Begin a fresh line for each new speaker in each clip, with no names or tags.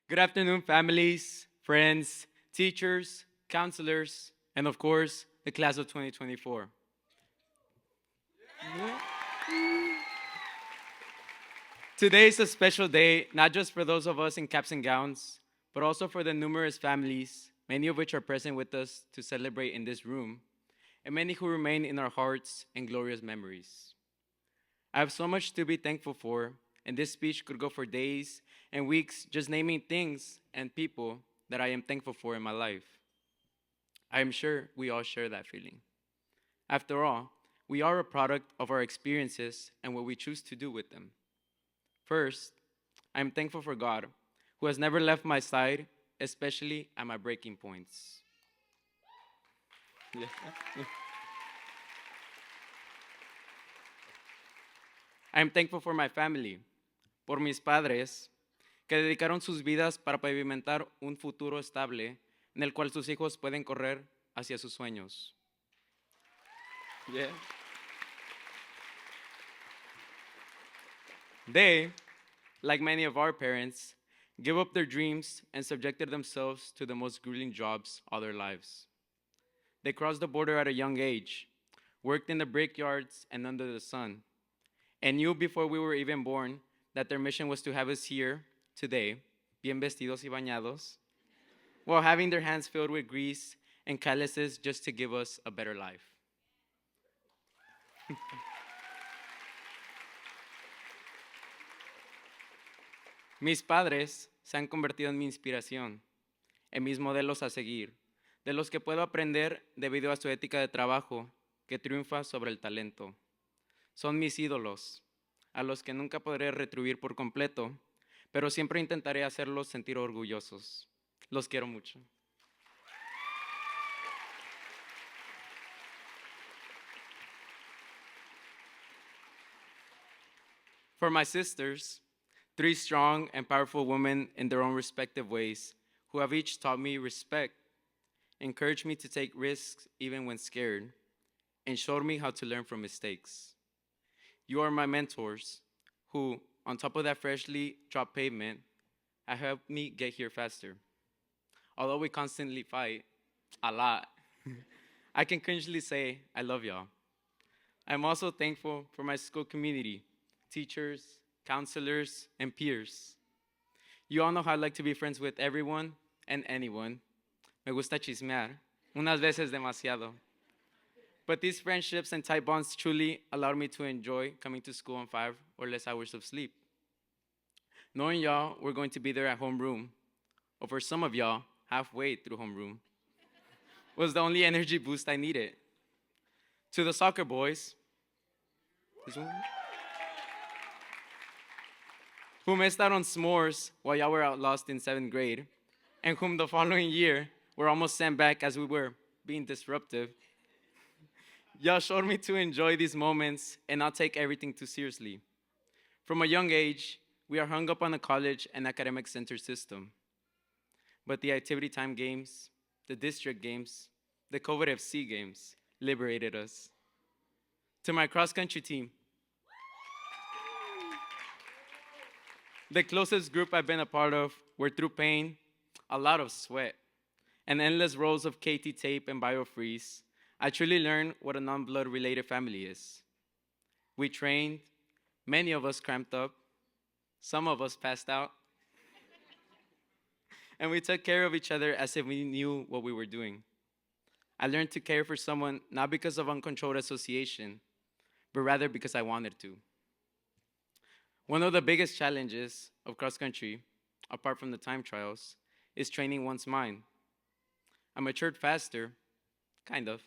Good afternoon, families, friends, teachers, counselors, and of course, the class of 2024. Today is a special day, not just for those of us in caps and gowns, but also for the numerous families, many of which are present with us to celebrate in this room, and many who remain in our hearts and glorious memories. I have so much to be thankful for, and this speech could go for days and weeks just naming things and people that I am thankful for in my life. I am sure we all share that feeling. After all, we are a product of our experiences and what we choose to do with them. First, I am thankful for God, who has never left my side, especially at my breaking points. Yeah. I am thankful for my family, por mis padres, que dedicaron sus vidas para pavimentar un futuro estable en el cual sus hijos pueden correr hacia sus sueños. Yeah. They, like many of our parents, give up their dreams and subjected themselves to the most grueling jobs all their lives. They crossed the border at a young age, worked in the brickyards and under the sun, and knew before we were even born that their mission was to have us here today, bien vestidos y bañados, while having their hands filled with grease and calluses just to give us a better life. Mis padres se han convertido en mi inspiración, en mis modelos a seguir, de los que puedo aprender debido a su ética de trabajo que triunfa sobre el talento. Son mis ídolos, a los que nunca podré retribuir por completo, pero siempre intentaré hacerlos sentir orgullosos. Los quiero mucho. For my sisters, three strong and powerful women in their own respective ways, who have each taught me respect, encouraged me to take risks even when scared, and showed me how to learn from mistakes. You are my mentors, who, on top of that freshly dropped pavement, have helped me get here faster. Although we constantly fight, a lot, I can cringely say I love y'all. I'm also thankful for my school community, teachers, counselors, and peers. You all know how I like to be friends with everyone and anyone. Me gusta chismear, unas veces demasiado. But these friendships and tight bonds truly allowed me to enjoy coming to school on 5 or less hours of sleep. Knowing y'all were going to be there at homeroom, or for some of y'all, halfway through homeroom, was the only energy boost I needed. To the soccer boys, who missed out on s'mores while y'all were out lost in 7th grade, and whom the following year were almost sent back as we were being disruptive, y'all showed me to enjoy these moments and not take everything too seriously. From a young age, we are hung up on the college and academic center system. But the activity time games, the district games, the COVID FC games liberated us. To my cross-country team, the closest group I've been a part of were through pain, a lot of sweat, and endless rolls of KT tape and biofreeze. I truly learned what a non-blood related family is. We trained, many of us cramped up, some of us passed out, and we took care of each other as if we knew what we were doing. I learned to care for someone not because of uncontrolled association, but rather because I wanted to. One of the biggest challenges of cross-country, apart from the time trials, is training one's mind. I matured faster, kind of,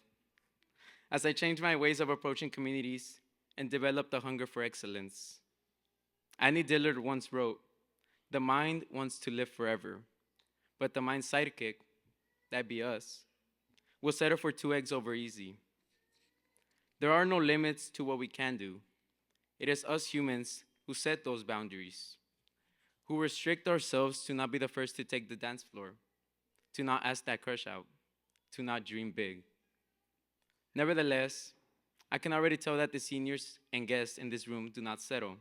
as I changed my ways of approaching communities and developed a hunger for excellence. Annie Dillard once wrote, "The mind wants to live forever, but the mind's sidekick, that be us, will settle for 2 eggs over easy." There are no limits to what we can do. It is us humans who set those boundaries, who restrict ourselves to not be the first to take the dance floor, to not ask that crush out, to not dream big. Nevertheless, I can already tell that the seniors and guests in this room do not settle.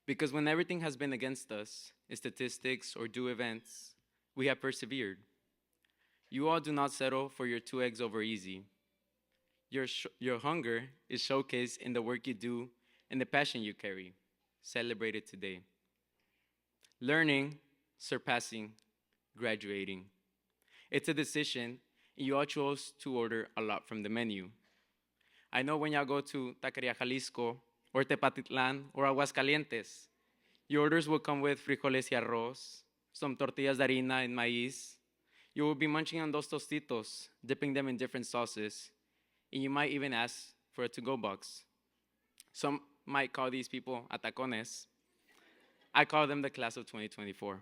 Because when everything has been against us, in statistics, or do events, we have persevered. You all do not settle for your 2 eggs over easy. Your hunger is showcased in the work you do and the passion you carry. Celebrate it today. Learning, surpassing, graduating. It's a decision, and you all chose to order a lot from the menu. I know when y'all go to Taqueria Jalisco, or Tepatitlan, or Aguascalientes, your orders will come with frijoles y arroz, some tortillas de harina and maíz. You will be munching on those tostitos, dipping them in different sauces, and you might even ask for a to-go box. Some might call these people atacones. I call them the class of 2024.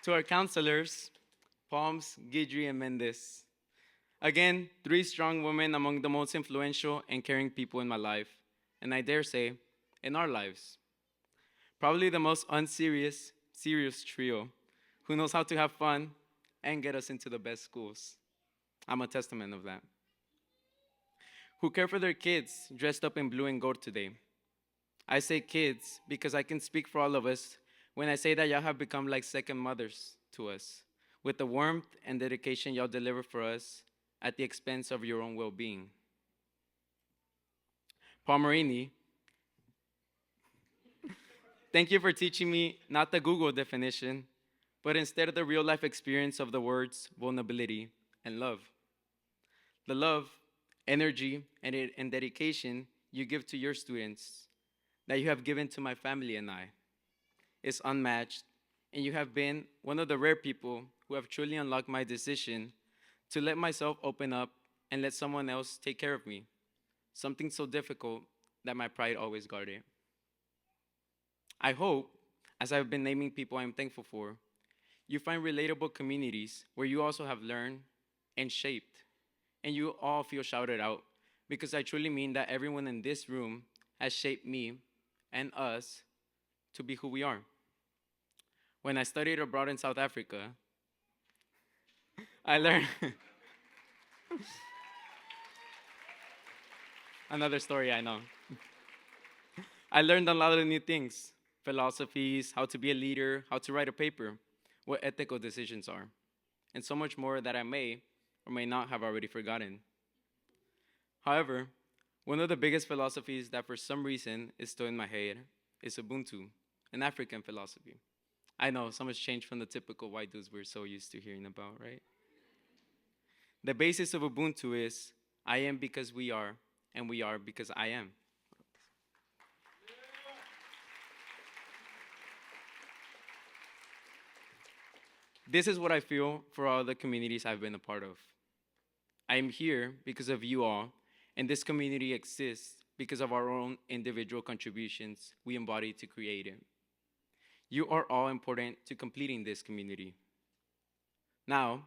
To our counselors, Palms, Guidry, and Mendez. Again, 3 strong women among the most influential and caring people in my life, and I dare say, in our lives. Probably the most unserious, serious trio who knows how to have fun and get us into the best schools. I'm a testament of that. Who care for their kids dressed up in blue and gold today. I say kids because I can speak for all of us when I say that y'all have become like second mothers to us, with the warmth and dedication y'all deliver for us at the expense of your own well-being. Palmerini, thank you for teaching me not the Google definition, but instead the real-life experience of the words vulnerability and love. The love, energy, and dedication you give to your students, that you have given to my family and I, is unmatched, and you have been one of the rare people who have truly unlocked my decision to let myself open up and let someone else take care of me, something so difficult that my pride always guarded. I hope, as I've been naming people I'm thankful for, you find relatable communities where you also have learned and shaped, and you all feel shouted out, because I truly mean that everyone in this room has shaped me and us to be who we are. When I studied abroad in South Africa, I learned another story, I know. I learned a lot of new things, philosophies, how to be a leader, how to write a paper, what ethical decisions are, and so much more that I may or may not have already forgotten. However, one of the biggest philosophies that for some reason is still in my head is Ubuntu, an African philosophy. I know, so much changed from the typical white dudes we're so used to hearing about, right? The basis of Ubuntu is, I am because we are, and we are because I am. This is what I feel for all the communities I've been a part of. I am here because of you all, and this community exists because of our own individual contributions we embody to create it. You are all important to completing this community. Now,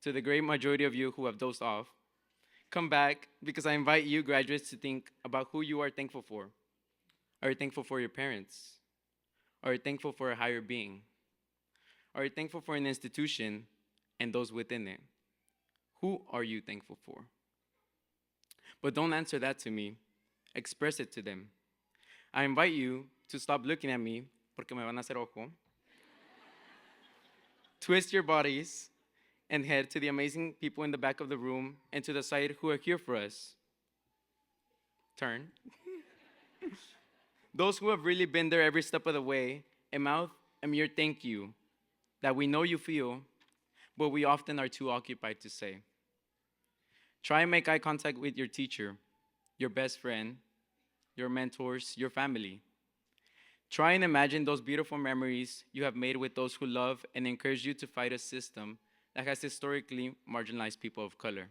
to the great majority of you who have dozed off, come back because I invite you graduates to think about who you are thankful for. Are you thankful for your parents? Are you thankful for a higher being? Are you thankful for an institution and those within it? Who are you thankful for? But don't answer that to me. Express it to them. I invite you to stop looking at me, porque me van a hacer ojo. Twist your bodies and head to the amazing people in the back of the room and to the side who are here for us. Turn. Those who have really been there every step of the way, and mouth a mere thank you that we know you feel, but we often are too occupied to say. Try and make eye contact with your teacher, your best friend, your mentors, your family. Try and imagine those beautiful memories you have made with those who love and encourage you to fight a system that has historically marginalized people of color.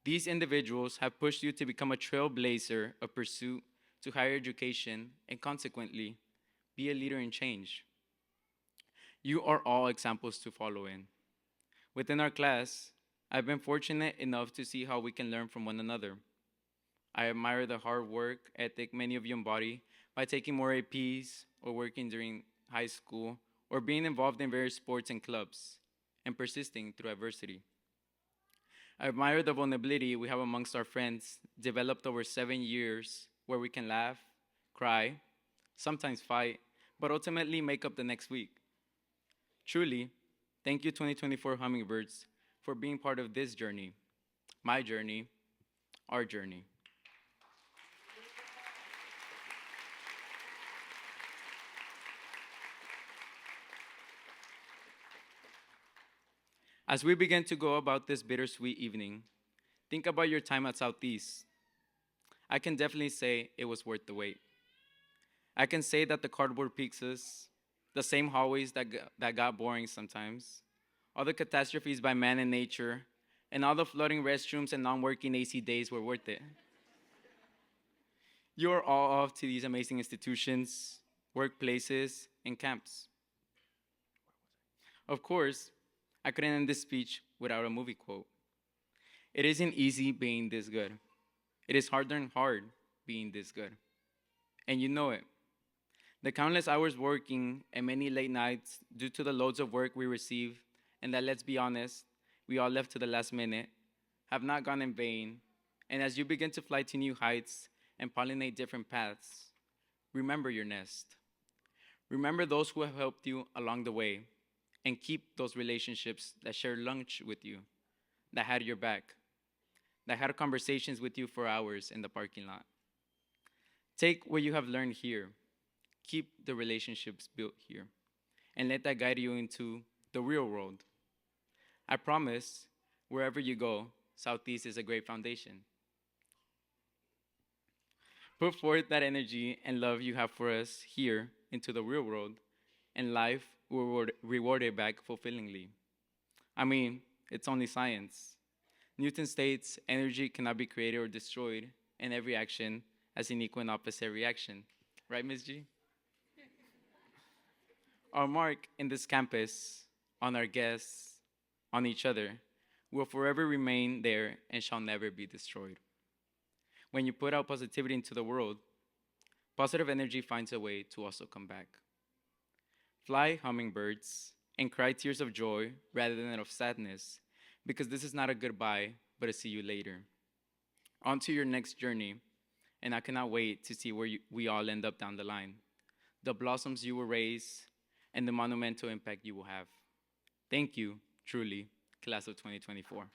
These individuals have pushed you to become a trailblazer of pursuit to higher education and consequently, be a leader in change. You are all examples to follow in. Within our class, I've been fortunate enough to see how we can learn from one another. I admire the hard work ethic many of you embody by taking more APs or working during high school or being involved in various sports and clubs and persisting through adversity. I admire the vulnerability we have amongst our friends, developed over 7 years, where we can laugh, cry, sometimes fight, but ultimately make up the next week. Truly, thank you 2024 Hummingbirds for being part of this journey, my journey, our journey. As we begin to go about this bittersweet evening, think about your time at Southeast. I can definitely say it was worth the wait. I can say that the cardboard pizzas, the same hallways that got boring sometimes, all the catastrophes by man and nature, and all the flooding restrooms and non-working AC days were worth it. You are all off to these amazing institutions, workplaces, and camps. Of course, I couldn't end this speech without a movie quote. It isn't easy being this good. It is harder and hard being this good. And you know it. The countless hours working and many late nights due to the loads of work we receive, and that, let's be honest, we all left to the last minute, have not gone in vain. And as you begin to fly to new heights and pollinate different paths, remember your nest. Remember those who have helped you along the way, and keep those relationships that shared lunch with you, that had your back, that had conversations with you for hours in the parking lot. Take what you have learned here, keep the relationships built here, and let that guide you into the real world. I promise, wherever you go, Southeast is a great foundation. Put forth that energy and love you have for us here into the real world, and life will reward it back fulfillingly. I mean, it's only science. Newton states energy cannot be created or destroyed, and every action has an equal and opposite reaction. Right, Ms. G? Our mark in this campus, on our guests, on each other, will forever remain there and shall never be destroyed. When you put out positivity into the world, positive energy finds a way to also come back. Fly, hummingbirds, and cry tears of joy rather than of sadness, because this is not a goodbye, but a see you later. On to your next journey, and I cannot wait to see where we all end up down the line, the blossoms you will raise, and the monumental impact you will have. Thank you, truly, class of 2024.